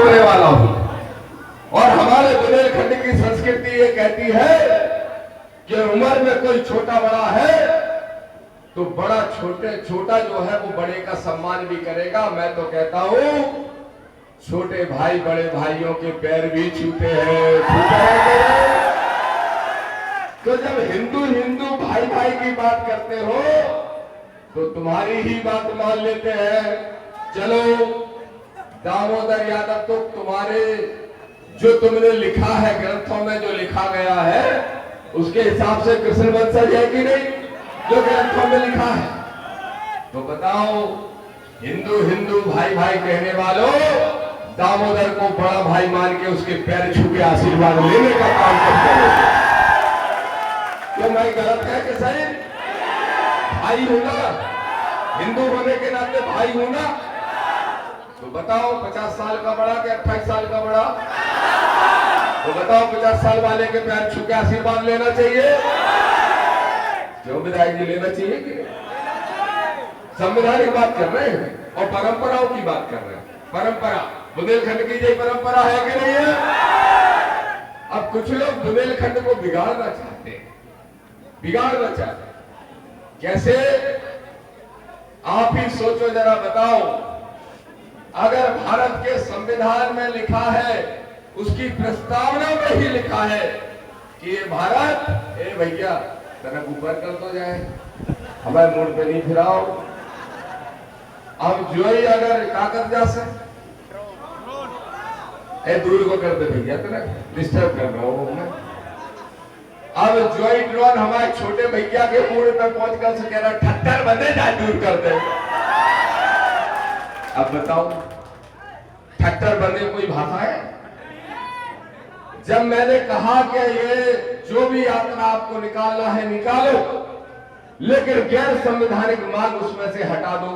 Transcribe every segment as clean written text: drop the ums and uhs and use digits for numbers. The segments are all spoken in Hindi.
होने वाला हूं। और हमारे बुंदेलखंड की संस्कृति ये कहती है कि उम्र में कोई छोटा बड़ा है तो बड़ा छोटा जो है वो बड़े का सम्मान भी करेगा। मैं तो कहता हूं छोटे भाई बड़े भाइयों के पैर भी छूते हैं, तो जब हिंदू हिंदू भाई भाई की बात करते हो तो तुम्हारी ही बात मान लेते हैं। चलो दामोदर यादव, तो तुम्हारे जो तुमने लिखा है ग्रंथों में जो लिखा गया है उसके हिसाब से कृष्ण वंशज है कि नहीं, जो ग्रंथों में लिखा है? तो बताओ, हिंदू हिंदू भाई भाई कहने वालों, दामोदर को बड़ा भाई मान के उसके पैर छू के आशीर्वाद लेने का काम करते हो। तो मैं गलत है कि सही? भाई हूं ना, हिंदू होने के नाते भाई हूं ना। तो बताओ 50 साल का बड़ा कि 28 साल का बड़ा? तो बताओ 50 साल वाले के पैर छू के आशीर्वाद लेना चाहिए? क्यों विधायक जी, लेना चाहिए कि? संविधानिक बात कर रहे हैं और परंपराओं की बात कर रहे हैं। परंपरा, बुंदेलखंड की यही परंपरा है कि नहीं है? अब कुछ लोग बुंदेलखंड को बिगाड़ना चाहते हैं, बिगाड़ना चाहते हैं। कैसे? आप ही सोचो जरा, बताओ, अगर भारत के संविधान में लिखा है, उसकी प्रस्तावना में ही लिखा है कि ये भारत, ए भैया तरफ ऊपर कर तो जाए, हमारे मूड पे नहीं फिराओ। अब जो ही अगर कागज जा से दूर को कर दे भैया, तेरा डिस्टर्ब कर रहा हूं मैं। अब जोई ड्रोन हमारे छोटे भैया के मूड पे पहुंच कर से कह रहा ठट्टर बंदे जा दूर कर दे। अब बताओ, ठट्टर बंदे कोई भाषा है? जब मैंने कहा कि ये जो भी यात्रा आपको निकालना है निकालो, लेकिन गैर संवैधानिक मांग उसमें से हटा दो।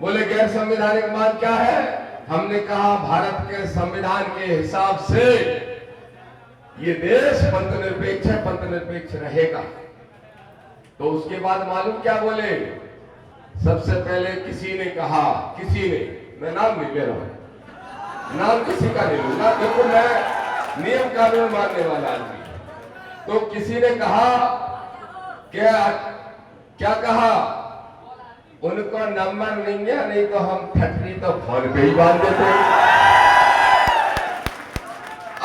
बोले गैर संवैधानिक मांग क्या है? हमने कहा भारत के संविधान के हिसाब से ये देश पंथनिरपेक्ष है, पंथनिरपेक्ष रहेगा। तो उसके बाद मालूम क्या बोले? सबसे पहले किसी ने कहा, किसी ने, मैं नाम नहीं ले रहा हूं, नाम किसी का नहीं लूंगा, देखो मैं नियम कानून मानने वाला आदमी। तो किसी ने कहा क्या कहा? उनको नंबर नहीं है, नहीं तो हम ठटरी तो फोन पे ही बांध देते।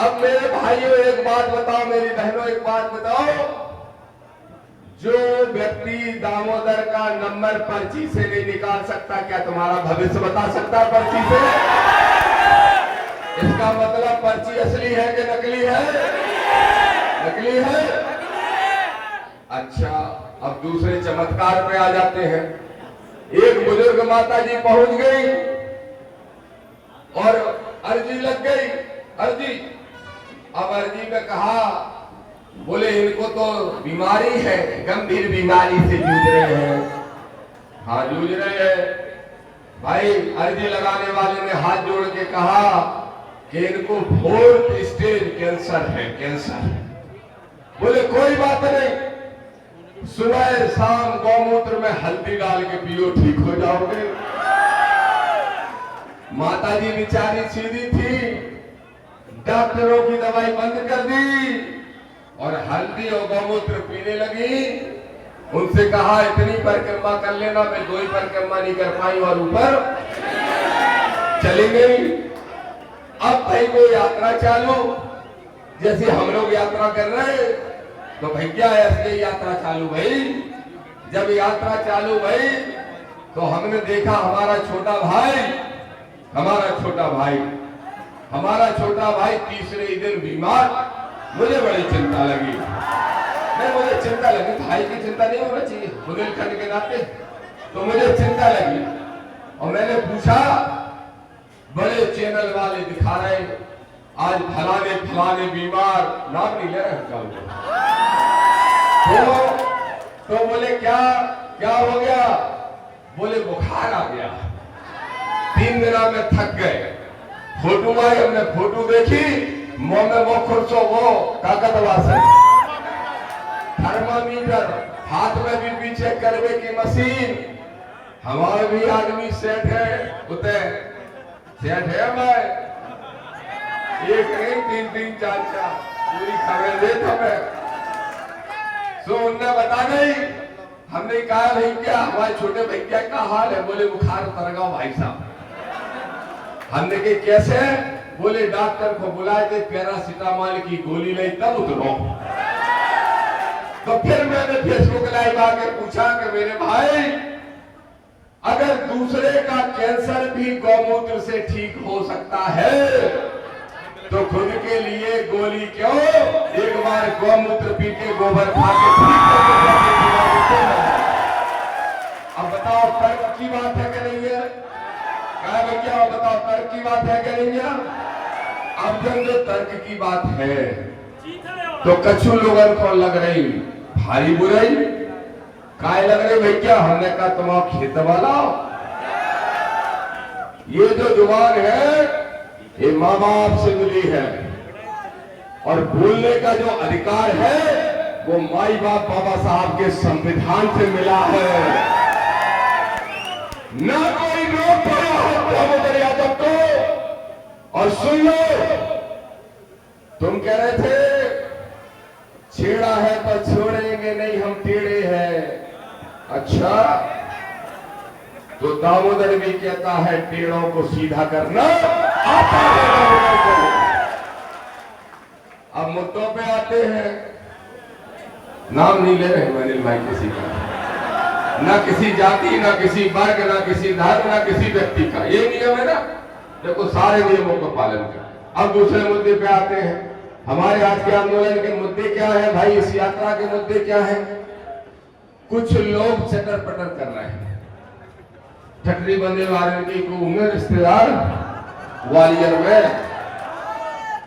अब मेरे भाइयों एक बात बताओ, मेरी बहनों एक बात बताओ, जो व्यक्ति दामोदर का नंबर पर्ची से नहीं निकाल सकता, क्या तुम्हारा भविष्य बता सकता है पर्ची से? इसका मतलब पर्ची असली है कि नकली है? नकली है। अच्छा, अब दूसरे चमत्कार पे आ जाते हैं। एक बुजुर्ग माता जी पहुंच गई और अर्जी लग गई, अर्जी। अब अर्जी में कहा, बोले इनको तो बीमारी है, गंभीर बीमारी से जूझ रहे हैं। हाँ जूझ रहे हैं भाई। अर्जी लगाने वाले ने हाथ जोड़ के कहा कि इनको 4th स्टेज कैंसर है, कैंसर। बोले कोई बात नहीं, सुबह शाम गौमूत्र में हल्दी डाल के पियो, ठीक हो जाओगे। माता जी बेचारी सीधी थी, डॉक्टरों की दवाई बंद कर दी और हल्दी और गौमूत्र पीने लगी। उनसे कहा इतनी परिक्रमा कर लेना, मैं 2 ही परिक्रमा नहीं कर पाई और ऊपर चली गई। अब भाई वो यात्रा चालू, जैसे हम लोग यात्रा कर रहे हैं, तो भैया ऐसे यात्रा चालू भई। जब यात्रा चालू भई तो हमने देखा हमारा छोटा भाई, हमारा छोटा भाई तीसरे ही दिन बीमार। मुझे बड़ी चिंता लगी, मुझे चिंता लगी, भाई की चिंता नहीं होना चाहिए बुंदेलखंड के नाते, तो मुझे चिंता लगी। और मैंने पूछा, बड़े चैनल वाले दिखा रहे आज फलाने फलाने बीमार, नाम नहीं ले रहे तो बोले क्या हो गया? बोले बुखार आ गया, 3 दिन में थक गए। फोटो आई, हमने फोटो देखी, मुंह में वो खुरसो, वो ताकतवा से थर्मामीटर, हाथ में भी पीछे करवे की मशीन। हमारे भी आदमी सेठ है, उते सेठ है भाई, एक नहीं, तीन तीन चार चार पूरी खबर दे तो मैं सो उनने बता नहीं। हमने कहा भाई क्या हमारे छोटे भैया का हाल है? बोले बुखार उतर गया भाई साहब। हमने कहा कैसे? बोले डॉक्टर को बुलाए थे, पैरासीटामोल की गोली ली तब उतरो। तो फिर मैंने फेसबुक लाइव आके पूछा कि मेरे भाई अगर दूसरे का कैंसर भी गौमूत्र से ठीक हो सकता है तो खुद के लिए गोली क्यों? एक बार गौमूत्र पी के गोबर खा के ठीक हो। अब बताओ तर्क की बात है कि नहीं है? क्या भैया बताओ तर्क की बात है कि नहीं है? अब जब जो तर्क की बात है तो कछु लोगों को लग रही भारी बुराई काय लग रही भैया? हमने कहा तुम खेत वाला ये जो जुबान है ये माँ बाप से मिली है और बोलने का जो अधिकार है वो माई बाप बाबा साहब के संविधान से मिला है। ना कोई रोक पाया है दामोदर यादव को। और सुन लो, तुम कह रहे थे छेड़ा है तो छोड़ेंगे नहीं, हम टेढ़े हैं। अच्छा, तो दामोदर भी कहता है टेढ़ों को सीधा करना आता है। अब मुद्दों पे आते हैं। नाम नहीं ले रहे अनिल भाई किसी का, ना किसी जाति, ना किसी वर्ग, ना किसी धर्म, ना किसी व्यक्ति का। ये नियम है ना, देखो सारे नियमों का पालन कर। अब दूसरे मुद्दे पे आते हैं। हमारे आज के आंदोलन के मुद्दे क्या है भाई? इस यात्रा के मुद्दे क्या है? कुछ लोग चटर पटर कर रहे हैं। ठटरी बंदे वाले की को उम्र रिश्तेदार ग्वालियर में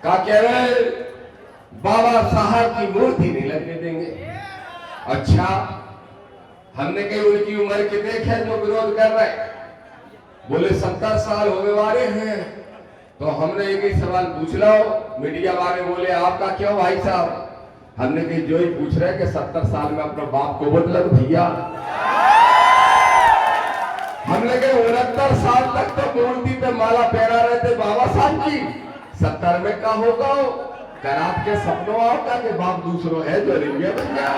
का कह रहे बाबा साहब की मूर्ति नहीं लगने देंगे। अच्छा, हमने कही उनकी उम्र कितने है जो विरोध कर रहे? बोले 70 साल होने वाले हैं। तो हमने एक ही सवाल पूछ लो, मीडिया वाले बोले आपका क्यों भाई साहब? हमने कही जो ही पूछ रहे कि 70 साल में अपना बाप को बदलक भैया। हमने कही 69 साल तक तो मूर्ति पे माला पहरा रहे थे बाबा साहब की, 70 में क्या होगा? कर आपके सपनों आपका कि बाप दूसरों है जो नहीं है भैया।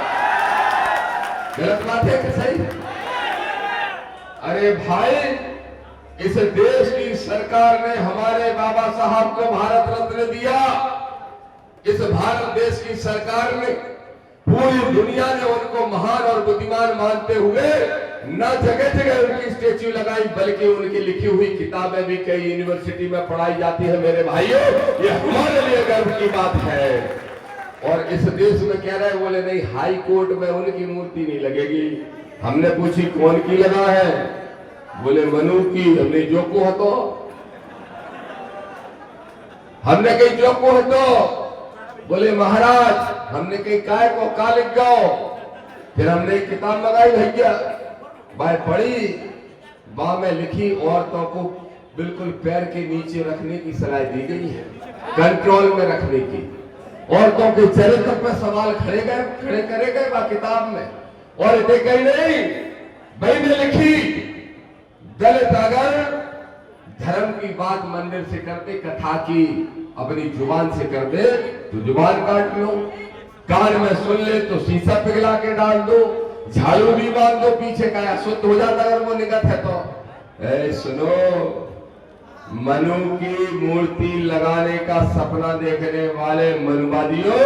गलत बात है कि सही? अरे भाई, इस देश की सरकार ने हमारे बाबा साहब को भारत रत्न दिया। इस भारत देश की सरकार ने पूरी दुनिया ने उनको महान और बुद्धिमान मानते हुए न जगह जगह उनकी स्टेच्यू लगाई, बल्कि उनकी लिखी हुई किताबें भी कई यूनिवर्सिटी में पढ़ाई जाती है। मेरे भाइयों, ये हमारे लिए गर्व की बात है। और इस देश में कह रहे बोले नहीं, हाई कोर्ट में उनकी मूर्ति नहीं लगेगी। हमने पूछी कौन की लगा है? बोले मनु की। हमने जो को है तो हमने कही जो को है तो बोले महाराज। हमने कही काय को का लिख जाओ। फिर हमने एक किताब लगाई भैया, बाय पढ़ी, बा में लिखी औरतों को बिल्कुल पैर के नीचे रखने की सलाह दी गई है, कंट्रोल में रखने की। औरतों के चरित्र पर सवाल खड़े करे गए बा किताब में। और इतने कही नहीं, भाई ने लिखी दलित अगर धर्म की बात मंदिर से करते, कथा की अपनी जुबान से कर दे तो जुबान काट लो, कान में सुन ले तो शीशा पिघला के डाल दो, झाड़ू भी बांध दो पीछे का, शुद्ध हो जाता अगर वो निगत है तो। ए सुनो, मनु की मूर्ति लगाने का सपना देखने वाले मनुवादियों,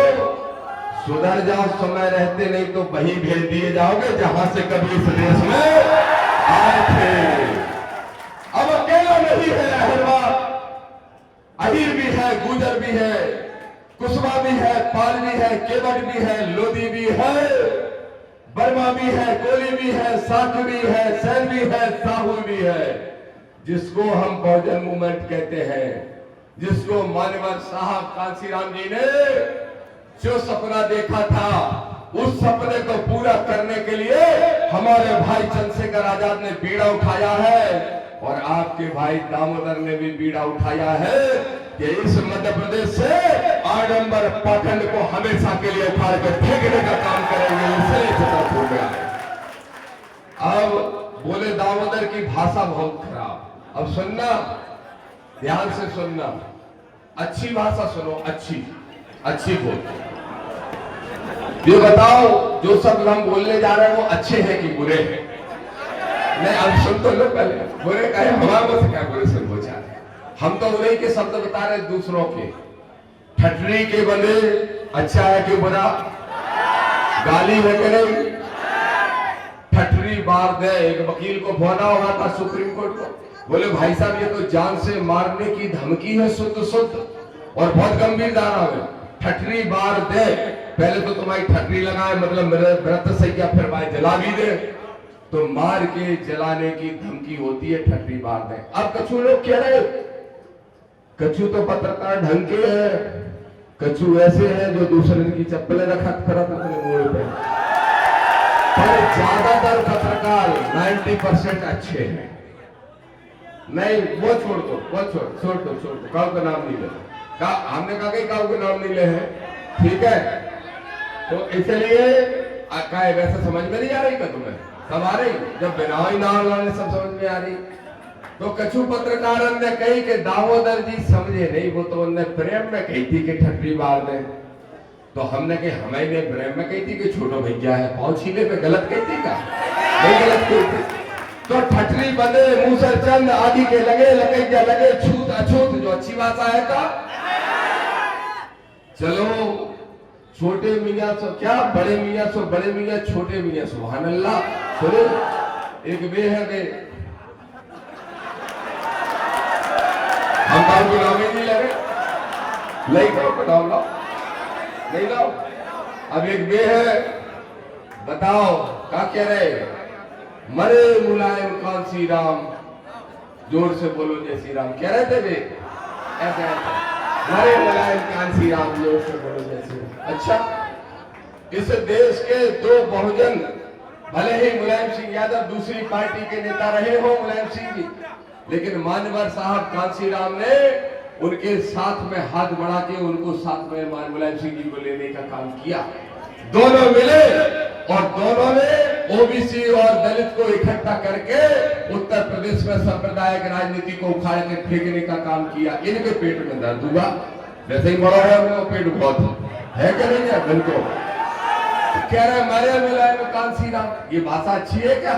सुधर जाओ, समय रहते नहीं तो वहीं भेज दिए जाओगे जहां से कभी इस देश में आए थे। अब अकेला नहीं है अहिरवाद, अहिर भी है, गुजर भी है, कुशवा भी है, पाल भी है, केवट भी है, लोधी भी है, बर्मा भी है, कोली भी है, साख भी है, सैन भी है, साहू भी है, जिसको हम बहुजन मूवमेंट कहते हैं, जिसको मानवर साहब कांसीराम जी ने जो सपना देखा था, उस सपने को पूरा करने के लिए हमारे भाई चंद्रशेखर आजाद ने बीड़ा उठाया है और आपके भाई दामोदर ने भी बीड़ा उठाया है कि इस मध्य प्रदेश से आडंबर पाखंड को हमेशा के लिए उखाड़ कर फेंकने का काम करेंगे। इसलिए सतर्क हो गया। अब बोले दामोदर की भाषा बहुत खराब। अब सुनना, ध्यान से सुनना। अच्छी भाषा सुनो, अच्छी अच्छी बोल। ये बताओ जो शब्द हम बोलने जा रहे हैं वो अच्छे हैं कि बुरे हैं? नहीं, अब सुन तो लो पहले। बुरे कहे हमारे से क्या बुरे से हो जाए, हम तो उन्हीं के शब्द बता रहे दूसरों के। ठटरी के बने अच्छा है कि बुरा? गाली है कि नहीं? ठटरी बार दे। एक वकील को फोन हुआ था सुप्रीम कोर्ट को, बोले भाई साहब ये तो जान से मारने की धमकी है शुद्ध शुद्ध और बहुत गंभीर धारा है। ठटरी बार दे, पहले तो तुम्हारी ठटरी लगाए मतलब मेरे व्रत सैया, फिर भाई जला भी दे, तो मार के जलाने की धमकी होती है ठटरी बार दे। अब कछु लोग कह रहे कछु तो पत्रकार ढंग के है, कछु ऐसे हैं जो दूसरे की चप्पलें रखत करत अपने मुंह पे। पर ज्यादातर पत्रकार 90% अच्छे हैं। नहीं वो छोड़ दो, वो छोड़ दो, काऊ का नाम नहीं ले। हमने कहा कि काऊ का नाम नहीं ले हैं, ठीक है? तो इसलिए वैसे समझ में नहीं आ रही क्या तुम्हें? सब आ रही, जब बिना ही नाम लाने सब समझ में आ रही। तो कछु पत्रकार ने कही कि दामोदर जी समझे नहीं, वो तो उन्हें प्रेम में कही थी कि ठटरी बार दे। तो हमने कही हमें प्रेम में कही थी कि छोटो भैया है पाँव छीले पे, गलत कही थी क्या? नहीं गलत कही थी। तो ठटरी बंदे मूसर चंद आदि के लगे लकैया लगे छूत अछूत, जो अच्छी भाषा है का। चलो छोटे मियाँ सो क्या, बड़े मियाँ सो बड़े मियाँ, छोटे मियाँ सुभान अल्लाह। सुनो एक बे है बे, हम काऊ को नाम ही नहीं लगे, नहीं काऊ को नाम लाओ, नहीं लाओ। अब एक बे है, बताओ क्या कह रहे? मरे मुलायम कांसी राम, जोर से बोलो जय श्री राम, कह रहे थे वे ऐसे मरे मुलायम कांसी राम, जोर से बोलो जय श्री राम। अच्छा, इस देश के दो बहुजन, भले ही मुलायम सिंह यादव दूसरी पार्टी के नेता रहे हो मुलायम सिंह जी, लेकिन मान्यवर साहब कांसी राम ने उनके साथ में हाथ बढ़ा के उनको साथ में मुलायम सिंह जी को लेने का काम किया। दोनों मिले और दोनों ने ओबीसी और दलित को इकट्ठा करके उत्तर प्रदेश में सांप्रदायिक राजनीति को उखाड़ के फेंकने का काम किया। इनके पेट में दर्द हुआ, वैसे ही बड़ा है उनको पेट बहुत है कि नहीं है? बिल्कुल कह रहे मरे मुलायम कांसी राम, ये भाषा अच्छी है क्या?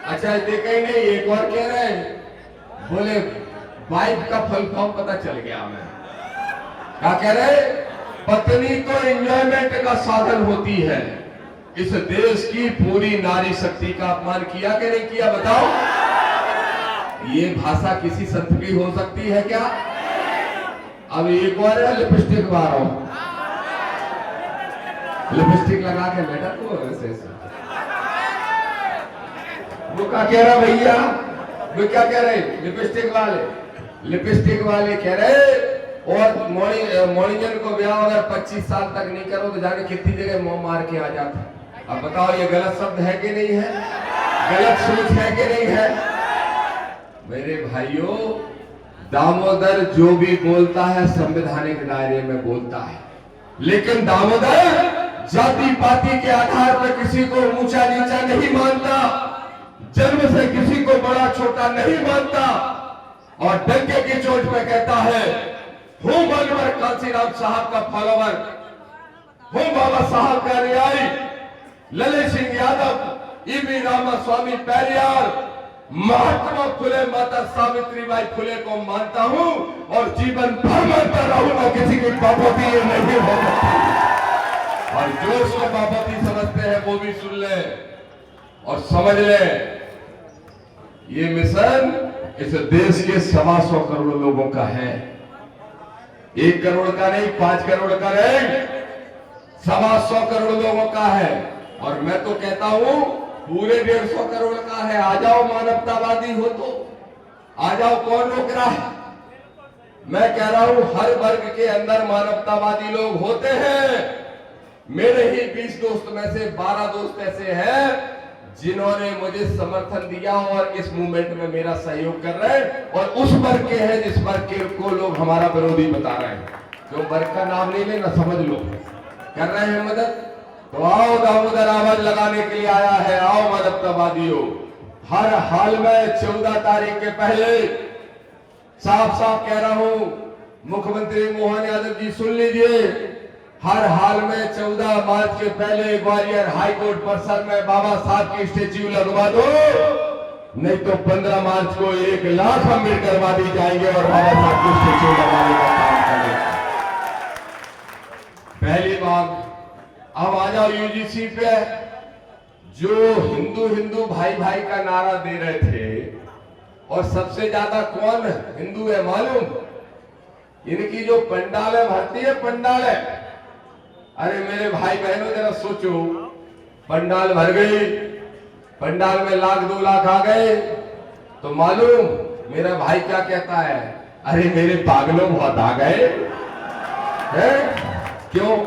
अच्छा देखा ही नहीं, एक और कह रहे बोले वाइफ का फल फॉर्म पता चल गया हमें। क्या कह रहे? पत्नी तो एंजॉयमेंट का साधन होती है। इस देश की पूरी नारी शक्ति का अपमान किया कि नहीं किया बताओ? ये भाषा किसी संत की हो सकती है क्या? अब एक और है लिपस्टिक मारो, लिपस्टिक लगा के बैठा तो ऐसे वो क्या कह रहा भैया? वो क्या कह रहे? लिपस्टिक वाले कह रहे और मोनिजन को ब्याह अगर 25 साल तक नहीं करो तो जाके कितनी जगह मुंह मार के आ जाता। अब बताओ ये गलत शब्द है कि नहीं है? गलत सोच है कि नहीं है? मेरे भाइयों, दामोदर जो भी बोलता है संवैधानिक दायरे में बोलता है, लेकिन दामोदर जाति पाति के आधार पर किसी को ऊंचा नीचा नहीं मानता, जन्म से किसी को बड़ा छोटा नहीं मानता और डंके की चोट पे कहता है हूं मान्यवर कांसीराम साहब का फॉलोवर, हूं बाबा साहब का अनुयायी, ललित सिंह यादव, ईवी रामास्वामी पेरियार, महात्मा फुले, माता सावित्रीबाई फुले को मानता हूं और जीवन भर मानता रहूंगा। किसी की बापोती ये नहीं हो सकती। और जो इसको बापोती समझते हैं वो भी सुन ले और समझ ले, ये मिशन इस देश के 125 करोड़ लोगों का है। 1 करोड़ का नहीं, 5 करोड़ का नहीं, 125 करोड़ लोगों का है। और मैं तो कहता हूं पूरे 150 करोड़ का है। आ जाओ, मानवतावादी हो तो आ जाओ, कौन रोक रहा है? मैं कह रहा हूं हर वर्ग के अंदर मानवतावादी लोग होते हैं। मेरे ही 20 दोस्त में से 12 दोस्त ऐसे हैं जिन्होंने मुझे समर्थन दिया और इस मूवमेंट में मेरा सहयोग कर रहे हैं, और उस वर्ग के हैं जिस वर्ग के को लोग हमारा विरोधी बता रहे हैं। जो वर्ग का नाम नहीं लेना, समझ लो कर रहे हैं मदद। तो आओ, दामोदर आवाज लगाने के लिए आया है। आओ मानवतावादियों, हर हाल में 14 तारीख के पहले साफ साफ कह रहा हूं, मुख्यमंत्री मोहन यादव जी सुन लीजिए, हर हाल में 14 मार्च के पहले ग्वालियर हाईकोर्ट परिसर में बाबा साहब की स्टेच्यू लगवा दो, नहीं तो 15 मार्च को 1 लाख अम्बेडकरवादी जाएंगे और बाबा साहब की स्टेच्यू लगाने का काम करेंगे। पहली बात, अब आ जाओ यूजीसी पे। जो हिंदू हिंदू भाई भाई का नारा दे रहे थे, और सबसे ज्यादा कौन हिंदू है मालूम? इनकी जो पंडालें भरती है, पंडालें, अरे मेरे भाई बहनों जरा सोचो, पंडाल भर गई, पंडाल में 1 लाख 2 लाख आ गए, तो मालूम मेरा भाई क्या कहता है? अरे मेरे पागलों बहुत आ गए हैं। क्यों?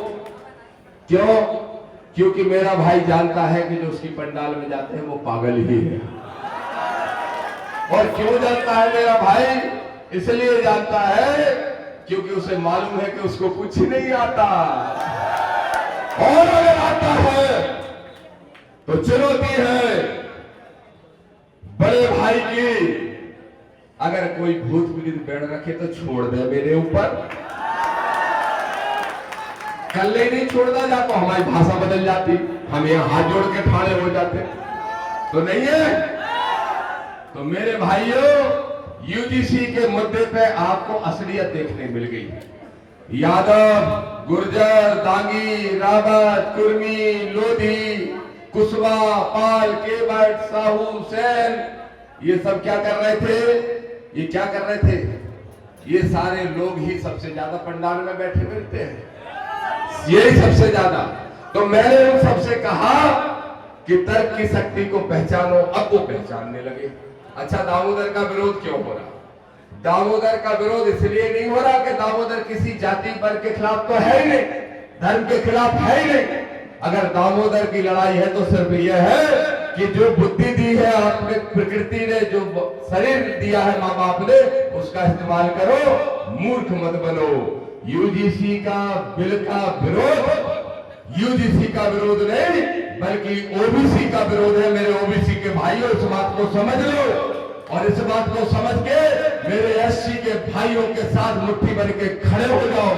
क्यों? क्योंकि मेरा भाई जानता है कि जो उसकी पंडाल में जाते हैं वो पागल ही है। और क्यों जानता है मेरा भाई? इसलिए जानता है क्योंकि उसे मालूम है कि उसको कुछ नहीं आता, और अगर आता है तो चुनौती है बड़े भाई की। अगर कोई भूत पीड़ित बैठ रखे तो छोड़ दे मेरे ऊपर, कल नहीं छोड़ना, जा तो हमारी भाषा बदल जाती, हम यहाँ हाथ जोड़ के ठाड़े हो जाते, तो नहीं है। तो मेरे भाइयों, यूजीसी के मुद्दे पे आपको असलियत देखने मिल गई। यादव, गुर्जर, दांगी, रावत, कुर्मी, लोधी, कुशवाहा, पाल, केवट, साहू, सेन, ये सब क्या कर रहे थे? ये क्या कर रहे थे? ये सारे लोग ही सबसे ज्यादा पंडाल में बैठे मिलते हैं, यही सबसे ज्यादा। तो मैंने उन सबसे कहा कि तर्क की शक्ति को पहचानो। अब वो पहचानने लगे। अच्छा, दामोदर का विरोध क्यों हो रहा? दामोदर का विरोध इसलिए नहीं हो रहा कि दामोदर किसी जाति वर्ग के खिलाफ तो है ही नहीं, धर्म के खिलाफ है ही नहीं। अगर दामोदर की लड़ाई है तो सिर्फ यह है कि जो बुद्धि दी है आपने, प्रकृति ने जो शरीर दिया है माँ बाप ने, उसका इस्तेमाल करो, मूर्ख मत बनो। यूजीसी का बिल का विरोध यूजीसी का विरोध नहीं बल्कि ओबीसी का विरोध है। मेरे ओबीसी के भाइयों, इस बात को समझ लो, और इस बात को समझ के मेरे एससी के भाइयों के साथ मुट्ठी बन के खड़े हो जाओ।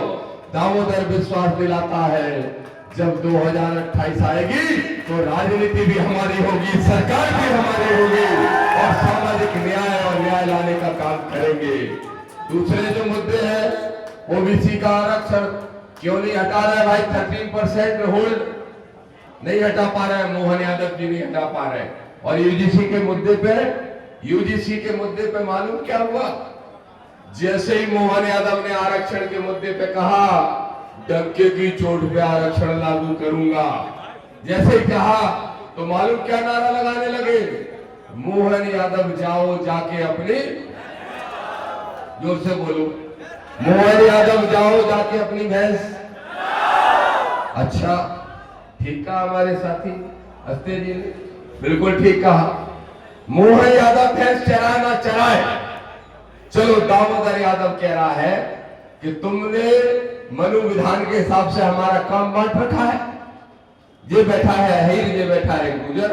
दामोदर विश्वास दिलाता है, जब 2028 आएगी तो राजनीति भी हमारी होगी, सरकार भी हमारी होगी, और सामाजिक न्याय और न्याय लाने का काम करेंगे। दूसरे जो मुद्दे हैं, ओबीसी का आरक्षण क्यों नहीं हटा रहा है भाई? 13% होल्ड नहीं हटा पा रहे हैं, मोहन यादव जी नहीं हटा पा रहे। और यूजीसी के मुद्दे पे मालूम क्या हुआ? जैसे ही मोहन यादव ने आरक्षण के मुद्दे पे कहा, डंके की चोट पे आरक्षण लागू करूंगा, जैसे ही कहा तो मालूम क्या नारा लगाने लगे? मोहन यादव जाओ जाके अपनी, जोर से बोलो, मोहन यादव जाओ जाके अपनी भैंस। अच्छा, ठीक कहा हमारे साथी हस्ते जी ने, बिल्कुल ठीक कहा। मोहन यादव भैंस चराए ना चराए, चलो दामोदर यादव कह रहा है कि तुमने मनु विधान के हिसाब से हमारा काम बांट रखा है। ये बैठा है हीर, ये बैठा है गुजर,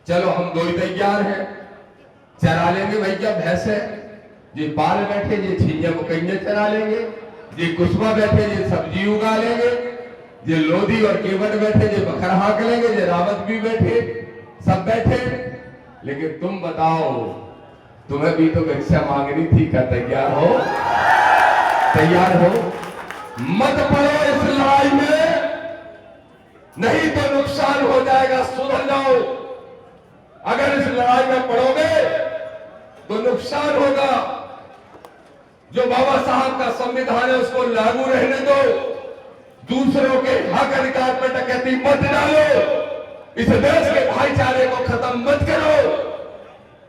चलो हम दो ही तैयार हैं, चरा लेंगे भैया भैंसे। ये पाल बैठे, ये छींजा मकैया चरा लेंगे, ये कुशवा बैठे, ये सब्जी उगा लेंगे, ये लोधी और केवट बैठे, ये बखर हाँक लेंगे, ये रावत भी बैठे, सब बैठे। लेकिन तुम बताओ, तुम्हें भी तो भिक्षा मांगनी थी, क्या तैयार हो? तैयार हो? मत पड़ो इस लड़ाई में, नहीं तो नुकसान हो जाएगा, सुधर जाओ। अगर इस लड़ाई में पड़ोगे तो नुकसान होगा। जो बाबा साहब का संविधान है उसको लागू रहने दो, दूसरों के हक अधिकार पर डकैती मत डालो, इस देश के भाईचारे को खत्म मत करो,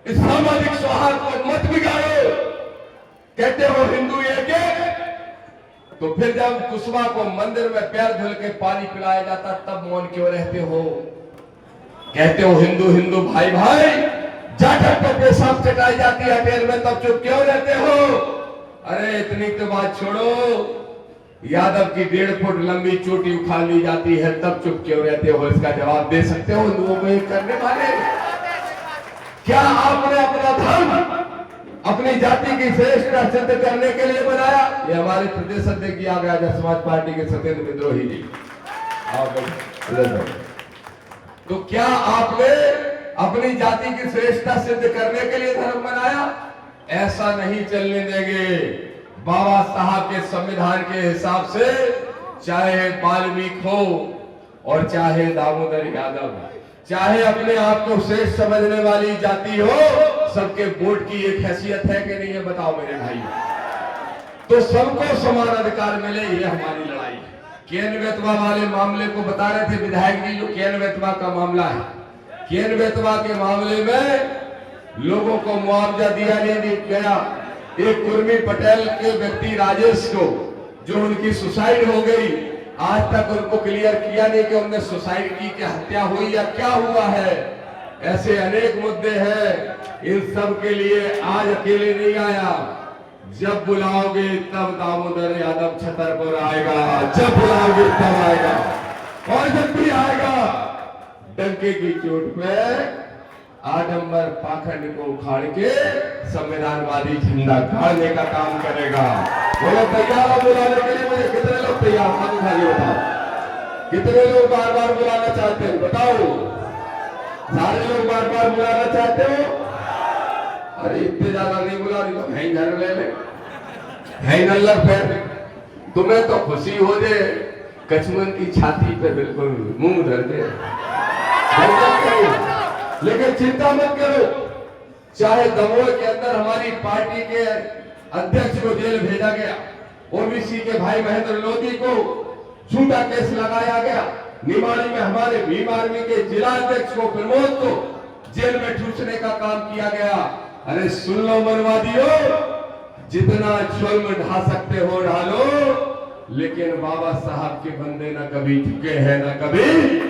इस सामाजिक सौहार्द को मत बिगाड़ो। कहते हो हिंदू एक एक, तो फिर जब कुशवा को मंदिर में पैर धुल के पानी पिलाया जाता तब मौन क्यों रहते हो? कहते हो हिंदू हिंदू भाई भाई, जाकर तो पेशाब चटाई जाती है जेल में, तब चुप क्यों रहते हो? अरे इतनी तो बात छोड़ो, यादव की 1.5 फुट लंबी चोटी उखाड़ ली जाती है तब चुप क्यों रहते हो? इसका जवाब दे सकते हो हिंदुओं को एक करने वाले? क्या आपने अपना धर्म अपनी जाति की श्रेष्ठता सिद्ध करने के लिए बनाया। ये हमारे प्रदेश अध्यक्ष आ गया आजाद समाज पार्टी के सत्येंद्र विद्रोही जी। तो क्या आपने अपनी जाति की श्रेष्ठता सिद्ध करने के लिए धर्म बनाया? ऐसा नहीं चलने देंगे। बाबा साहब के संविधान के हिसाब से चाहे वाल्मीकि हो और चाहे दामोदर यादव, चाहे अपने आप को श्रेष्ठ समझने वाली जाति हो, सबके वोट की एक हैसियत है कि नहीं, ये बताओ मेरे भाई। तो सबको समान अधिकार मिले, ये हमारी लड़ाई है। केन बेतवा वाले मामले को बता रहे थे विधायक जी, जो केन बेतवा का मामला है। केन बेतवा के मामले में लोगों को मुआवजा दिया नहीं गया। एक कुर्मी पटेल के व्यक्ति राजेश को, जो उनकी सुसाइड हो गई, आज तक उनको क्लियर किया नहीं कि उनने सुसाइड की, क्या हत्या हुई या क्या हुआ है। ऐसे अनेक मुद्दे हैं, इन सब के लिए आज अकेले नहीं आया। जब बुलाओगे तब दामोदर यादव छतरपुर आएगा, जब बुलाओगे तब आएगा, और जब भी आएगा डंके की चोट पे आडंबर पाखंड को उखाड़ के संविधानवादी झंडा गाड़ने का काम करेगा। बोलो तैयार हो बुलाने के लिए? मुझे कितने लोग तैयार हैं? बताओ कितने लोग बार बार बुलाना चाहते हैं? बताओ। सारे लोग बार बार बुलाना चाहते हो? अरे इतने ज्यादा नहीं बुला रही तो है घर ले ले, है नल्लर पैर। तुम्हें तो खुशी हो जाए कछुअन की छाती पे बिल्कुल मुंह धर दे, लेकिन चिंता मत करो। चाहे दमोह के अंदर हमारी पार्टी के अध्यक्ष को जेल भेजा गया, ओबीसी के भाई महेंद्र लोधी को झूठा केस लगाया गया, निमाड़ी में हमारे भीम आर्मी के जिला अध्यक्ष को प्रमोद को जेल में ठूसने का काम किया गया। अरे सुन लो मनवादियों, जितना जुल्म ढा सकते हो ढालो, लेकिन बाबा साहब के बंदे न कभी झुके हैं न कभी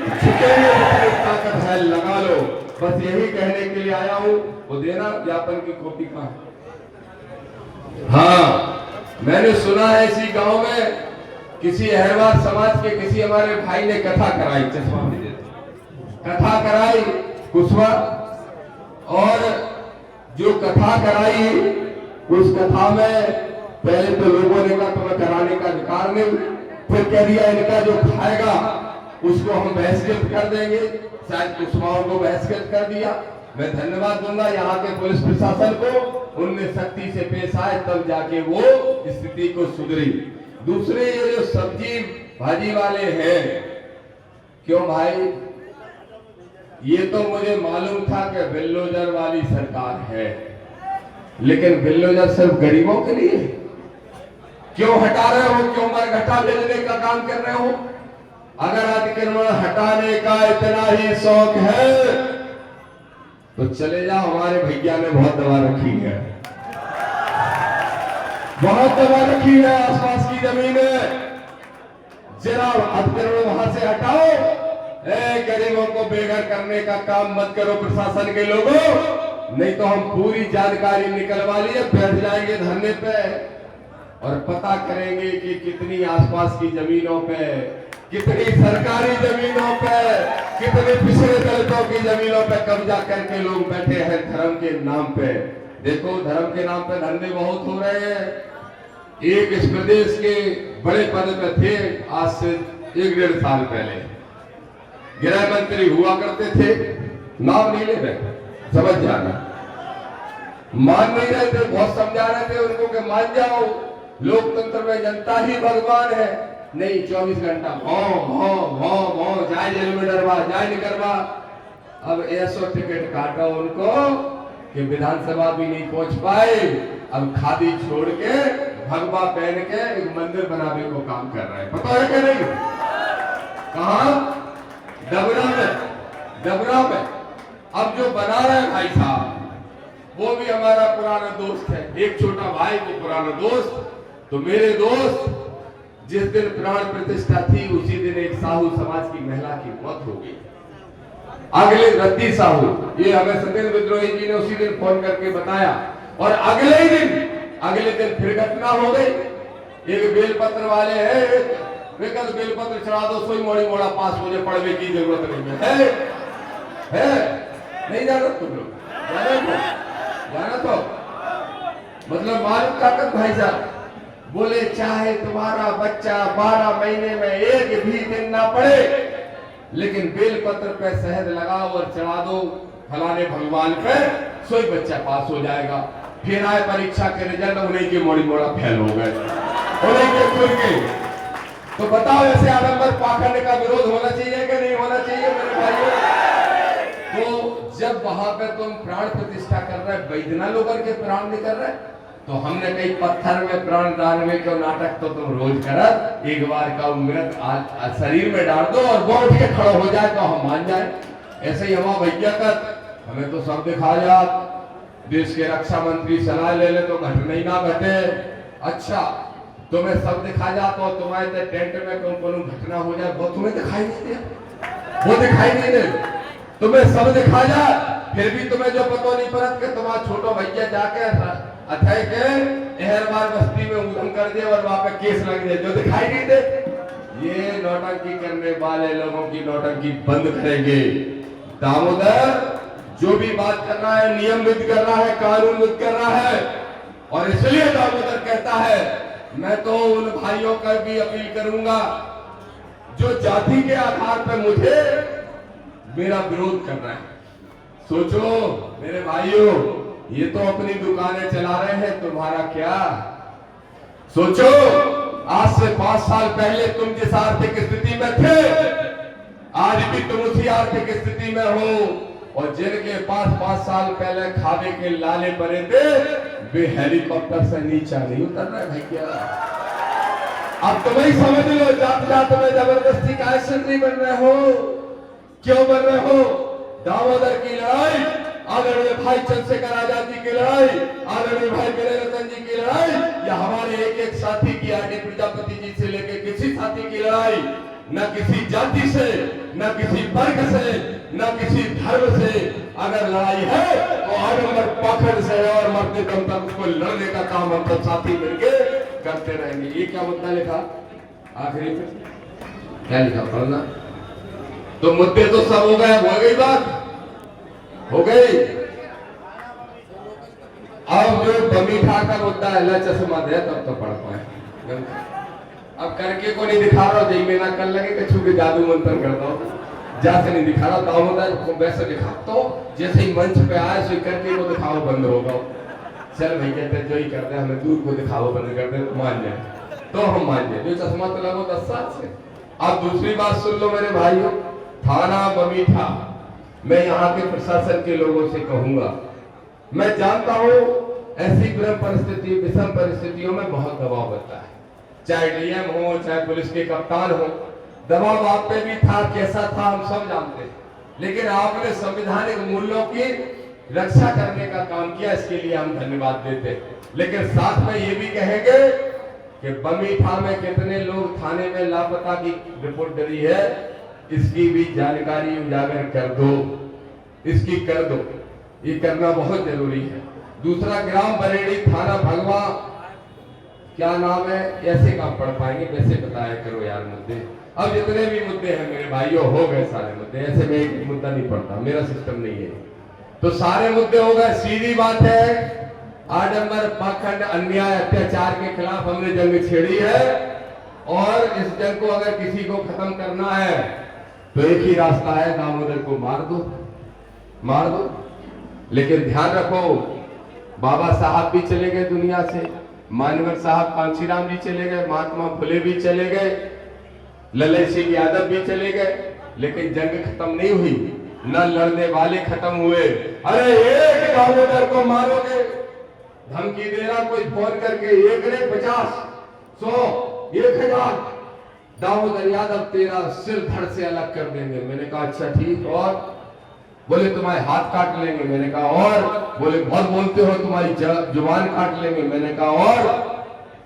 झुकेंगे। ताकत है लगा लो। बस यही कहने के लिए आया हूं। वो देना ज्ञापन की कॉपी कहां? हाँ, मैंने सुना है इसी गांव में किसी अहरवार समाज के किसी हमारे भाई ने कथा कराई, चश्मा भी देते, कथा कराई कुशवा, और जो कथा कराई उस कथा में पहले तो लोगों ने कहा तुम्हें कराने का अधिकार नहीं, फिर कह दिया इनका जो खाएगा उसको हम बहिष्कृत कर देंगे। शायद कुशवाओं को बहिष्कृत कर दिया। मैं धन्यवाद दूंगा यहाँ के पुलिस प्रशासन को, उनने सख्ती से पेश आए तब जाके वो स्थिति को सुधरी। दूसरे ये जो सब्जी भाजी वाले हैं, क्यों भाई, ये तो मुझे मालूम था कि बिल्डोजर वाली सरकार है, लेकिन बिल्डोजर सिर्फ गरीबों के लिए क्यों हटा रहे हो? क्यों मरघटा भेजने का काम कर रहे हो? अगर अतिक्रमण हटाने का इतना ही शौक है तो चले जाओ, हमारे भैया ने बहुत दवा रखी है, बहुत दवा रखी है आसपास की जमीन में। जरा अतिक्रमण वहां से हटाओ। गरीबों को बेघर करने का काम मत करो प्रशासन के लोगों, नहीं तो हम पूरी जानकारी निकलवा लिए बैठ जाएंगे धरने पे और पता करेंगे कि कितनी आसपास की जमीनों पे, कितनी सरकारी जमीनों पे, कितने पिछड़े दलितों की जमीनों पे कब्जा करके लोग बैठे हैं धर्म के नाम पे। देखो धर्म के नाम पे धंधे बहुत हो रहे हैं। एक इस प्रदेश के बड़े पद पे थे, आज से 1-1.5 साल पहले गृह मंत्री हुआ करते थे, नाम नहीं ले रहे, समझ जाना, मान नहीं रहे थे, बहुत समझा रहे थे उनको कि मान जाओ, लोकतंत्र में जनता ही भगवान है। नहीं, 24 घंटा भौ जाए जेल में डरवा, जाए निकलवा। अब ऐसा टिकट काटा उनको कि विधानसभा भी नहीं पहुंच पाए। अब खादी छोड़ के भगवा पहन के एक मंदिर बनाने को काम कर रहे हैं, पता है क्या? नहीं, कहा? डबरा में, डबरा में। अब जो बना रहे हैं भाई साहब वो भी हमारा पुराना दोस्त है, एक छोटा भाई को पुराना दोस्त। तो मेरे दोस्त, जिस दिन प्राण प्रतिष्ठा थी उसी दिन एक साहू समाज की महिला की मौत हो गई। अगले रद्दी साहू, ये हमें सत्येंद्र विद्रोही जी ने उसी दिन फोन करके बताया, और अगले दिन फिर घटना हो गई। एक बेलपत्र वाले है, विकल्प बेलपत्र चढ़ा दो, सोई मोड़ी मोड़ा पास, मुझे पढ़ने की जरूरत नहीं है? नहीं जाना तुम लोग? जाना तो मतलब मालूम ताकत भाई साहब, बोले चाहे तुम्हारा बच्चा 12 महीने में एक भी दिन ना पढ़े, लेकिन बेलपत्र पे शहद लगाओ और चढ़ा दो फलाने भगवान पे, सोई बच्चा पास हो जाएगा। फिर आए परीक्षा के रिजल्ट, उन्हीं के मोड़ी मोड़ा फेल हो गए, उन्हीं के खुल के। तो बताओ ऐसे आडंबर पाखंड का विरोध होना चाहिए कि नहीं होना चाहिए मेरे भाइयों? तो जब वहां पे तुम प्राण प्रतिष्ठा कर रहे, वैद्यनाथ लोग के प्राण नहीं कर रहे, तो हमने कई पत्थर में प्राण डालने के नाटक तो तुम रोज करत, एक बार का उम्रत शरीर में डाल दो और वो उठ के खड़ा हो जाए तो हम मान जाए। ऐसे ही हमारा भैया का हमें तो सब दिखा जा, देश के रक्षा मंत्री सलाह ले ले तो घटना ही ना घटे। अच्छा तुम्हें सब दिखा जा तो तुम्हारे टेंट में कौन घटना हो जाए वो तुम्हें दिखाई नहीं दे, वो दिखाई नहीं दे, तुम्हें सब दिखा जा, फिर भी तुम्हें जो पता नहीं पड़त कि तुम्हारा छोटो भैया जाके अथय के एहरबार बस्ती में उधम कर दे और वहां पे केस लग जाए, जो दिखाई नहीं दे। ये नौटंकी करने वाले लोगों की नौटंकी बंद करेंगे। दामोदर जो भी बात कर रहा है नियम विद कर रहा है, कानून विद कर रहा है, और इसलिए दामोदर कहता है मैं तो उन भाइयों का भी अपील करूंगा जो जाति के आधार पर मुझे मेरा विरोध कर रहे हैं। सोचो मेरे भाइयों, ये तो अपनी दुकानें चला रहे हैं, तुम्हारा क्या? सोचो आज से 5 साल पहले तुम जिस आर्थिक स्थिति में थे, आज भी तुम उसी आर्थिक स्थिति में हो, और जिनके पास 5 साल पहले खाने के लाले पड़े थे वे हेलीकॉप्टर से नीचे नहीं उतर रहे भैया। अब तुम ही समझ लो, जात जात में जबरदस्ती का नहीं बन रहे हो, क्यों बन रहे हो? दामोदर की लड़ाई, आदरणीय भाई चंद्रशेखर आजाद जी की लड़ाई, आदरणीय भाई वीर रतन जी की लड़ाई, या हमारे एक एक साथी की आर डी प्रजापति जी से लेकर किसी साथी की लड़ाई, न किसी जाति से, न किसी वर्ग से, न किसी धर्म से अगर लड़ाई है तो आडंबर पाखंड से है, और मरते दम तक उसको लड़ने का काम हम सब साथी मिलके करते रहेंगे। ये क्या मुद्दा लिखा आखिरी में, क्या लिखा पढ़ना? तो मुद्दे तो सब हो गए, हो गई बात, हो गई। अब जो बमीठा का मुद्दा है, चश्मा दे तब तो पढ़ पाए। अब करके को नहीं दिखा रहा, जय में ना कर लगे कछु के जादू मंत्र करता हूँ, जैसे नहीं दिखा रहा। दामोदर को वैसे दिखा, तो जैसे ही मंच पे आए सो करके को दिखाओ बंद होगा। चल भाई कहते जो ही करते हमें दूर को दिखाओ बंद कर दे, मान जाए तो हम मान जाए, जो चश्मा तो लगो 10 साल से। अब दूसरी बात सुन लो मेरे भाइयों, थाना बमीठा, मैं यहाँ के प्रशासन के लोगों से कहूंगा, मैं जानता हूँ ऐसी विषम परिस्थितियों में बहुत दबाव बनता है, चाहे डीएम हो चाहे पुलिस के कप्तान हो, दबाव आप पे भी था, कैसा था हम सब जानते हैं, लेकिन आपने संवैधानिक मूल्यों की रक्षा करने का काम किया, इसके लिए हम धन्यवाद देते हैं। लेकिन साथ में ये भी कहेंगे कि बमीठा में कितने लोग थाने में लापता की रिपोर्ट डली है, इसकी भी जानकारी उजागर कर दो, इसकी कर दो, ये करना बहुत जरूरी है। दूसरा ग्राम बरेड़ी थाना भगवा, क्या नाम है, ऐसे काम पढ़ पाएंगे वैसे बताया करो यार मुद्दे। अब जितने भी मुद्दे हैं मेरे भाइयों हो गए सारे मुद्दे, ऐसे मैं एक मुद्दा नहीं पढ़ता, मेरा सिस्टम नहीं है, तो सारे मुद्दे हो गए। सीधी बात है, आडंबर पाखंड अन्याय अत्याचार के खिलाफ हमने जंग छेड़ी है, और इस जंग को अगर किसी को खत्म करना है तो एक ही रास्ता है, दामोदर को मार दो, मार दो। लेकिन ध्यान रखो, बाबा साहब भी चले गए दुनिया से, मानवर साहब कांशीराम जी चले गए, महात्मा फुले भी चले गए, ललन सिंह यादव भी चले गए, लेकिन जंग खत्म नहीं हुई, न लड़ने वाले खत्म हुए। अरे एक दामोदर को मारोगे, धमकी दे रहा कोई फोन करके, 1 नहीं 50, 100, 1000 दामोदर यादव तेरा सिर धड़ से अलग कर देंगे। मैंने कहा अच्छा ठीक, और बोले तुम्हारे हाथ काट लेंगे। मैंने कहा और, बोले बहुत बोलते हो, तुम्हारी जुबान काट लेंगे। मैंने कहा और,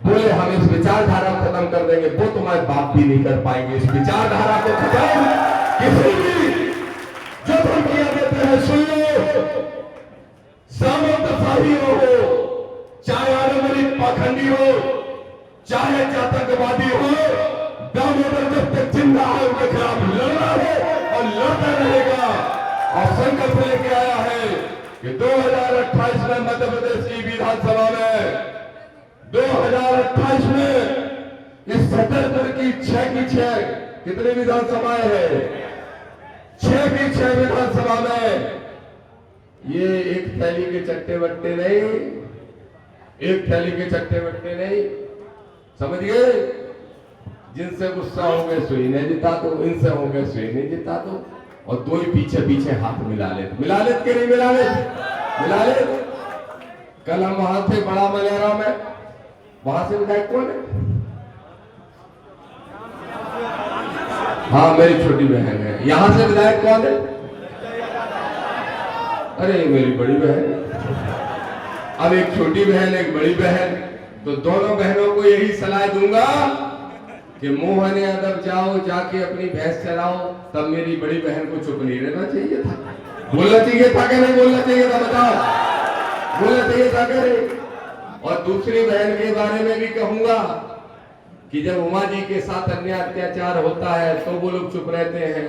बोले हम इस विचारधारा को खत्म कर देंगे। वो तुम्हारे बाप भी नहीं कर पाएंगे इस विचारधारा को खत्म। किसी भी जो धमकियां देते हैं सुन लो, सामंतशाही हो, चाहे आडंबरिक पाखंडी हो, चाहे आतंकवादी हो, दामोदर जब तक जिंदा है उनके खिलाफ लड़ना है और लड़ता रहेगा। और संकल्प लेके आया है कि 2028 में मध्य प्रदेश की विधानसभा में 2028 में इस 77 की 6 की 6 कितनी विधानसभाएं हैं? 6 की 6 विधानसभा में ये एक थैली के चट्टे बट्टे नहीं, एक थैली के चट्टे बट्टे नहीं, समझ गए? जिनसे गुस्सा हो गए सुई ने जिता दो, इनसे हो गए सुई ने जिता दो, और दो ही पीछे पीछे हाथ मिला ले के नहीं मिला ले। कल हम वहां थे बड़ा मलेरा में, वहां से विधायक कौन है? हाँ मेरी छोटी बहन है। यहां से विधायक कौन है? अरे मेरी बड़ी बहन। अब एक छोटी बहन एक बड़ी बहन, तो दोनों बहनों को यही सलाह दूंगा कि मोहन यादव जाओ जाके अपनी भैंस चराओ। तब मेरी बड़ी बहन को चुप नहीं रहना चाहिए था, बोलना चाहिए था कि नहीं बोलना चाहिए था? बताओ, बोलना चाहिए था कि नहीं? और दूसरी बहन के बारे में भी कहूंगा कि जब उमा जी के साथ अन्याय अत्याचार होता है तो वो लोग चुप रहते हैं,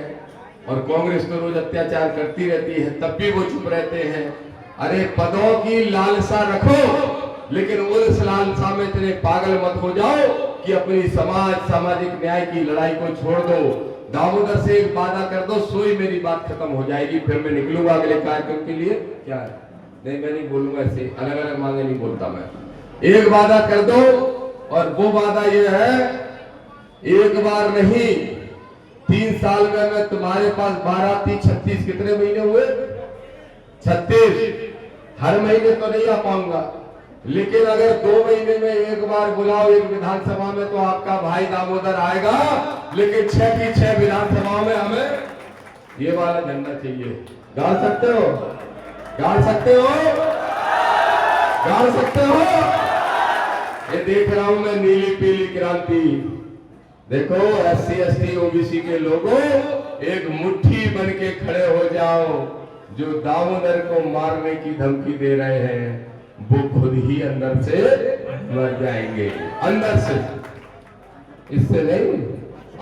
और कांग्रेस तो रोज अत्याचार करती रहती है तब भी वो चुप रहते हैं। अरे पदों की लालसा रखो, लेकिन उस लालसा में इतने पागल मत हो जाओ कि अपनी सामाजिक न्याय की लड़ाई को छोड़ दो। दामोदर से एक वादा कर दो, सोई मेरी बात खत्म हो जाएगी, फिर मैं निकलूंगा अगले कार्यक्रम के लिए। क्या है? नहीं मैं नहीं बोलूंगा, ऐसे अलग अलग मांगे नहीं बोलता मैं। एक वादा कर दो, और वो वादा ये है, एक बार नहीं 3 साल में मैं तुम्हारे पास 12, 30, 36 कितने महीने हुए? 36। हर महीने तो नहीं आ पाऊंगा, लेकिन अगर 2 महीने में एक बार बुलाओ एक विधानसभा में तो आपका भाई दामोदर आएगा। लेकिन 6 की 6 विधानसभाओं में हमें ये वाला झंडा चाहिए। गाड़ सकते हो? गाड़ सकते हो? गाड़ सकते हो? ये देख रहा हूं मैं नीली पीली क्रांति। देखो SC ST OBC के लोगों, एक मुट्ठी बन के खड़े हो जाओ। जो दामोदर को मारने की धमकी दे रहे हैं वो खुद ही अंदर से मर जाएंगे, अंदर से, इससे नहीं,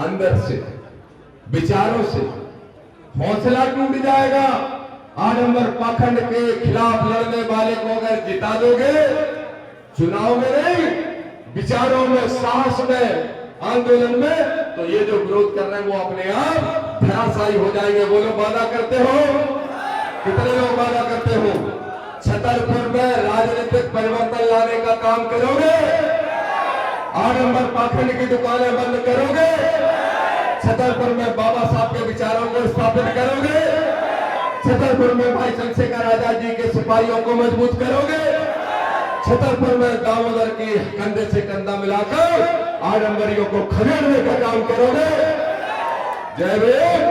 अंदर से, विचारों से हौसला टूट जाएगा। आडंबर पाखंड के खिलाफ लड़ने वाले को अगर जिता दोगे, चुनाव में नहीं, विचारों में, साहस में, आंदोलन में, तो ये जो विरोध कर रहे हैं वो अपने आप धराशायी हो जाएंगे। वो लोग वादा करते हो, कितने लोग वादा करते हो? छतरपुर में राजनीतिक परिवर्तन लाने का काम करोगे? आडंबर पाखंड की दुकानें बंद करोगे? छतरपुर में बाबा साहब के विचारों को स्थापित करोगे? छतरपुर में भाई चंद्रशेखर आजाद जी के सिपाहियों को मजबूत करोगे? छतरपुर में दामोदर के कंधे से कंधा मिलाकर आडंबरियों को खदेड़ने का काम करोगे? जय भीम,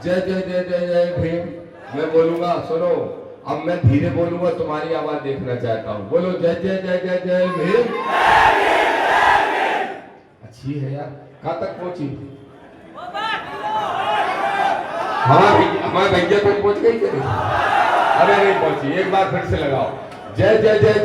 जय जय जय जय जय भीम। मैं बोलूंगा, सुनो, अब मैं धीरे बोलूंगा, तुम्हारी आवाज देखना चाहता हूं। बोलो जय जय जय जय जय भीम। अच्छी है यार, कहां तक पहुंची? हमारे भैया तक पहुंच गई? अरे नहीं पहुंची, एक बार फिर से लगाओ, जय जय जय जय।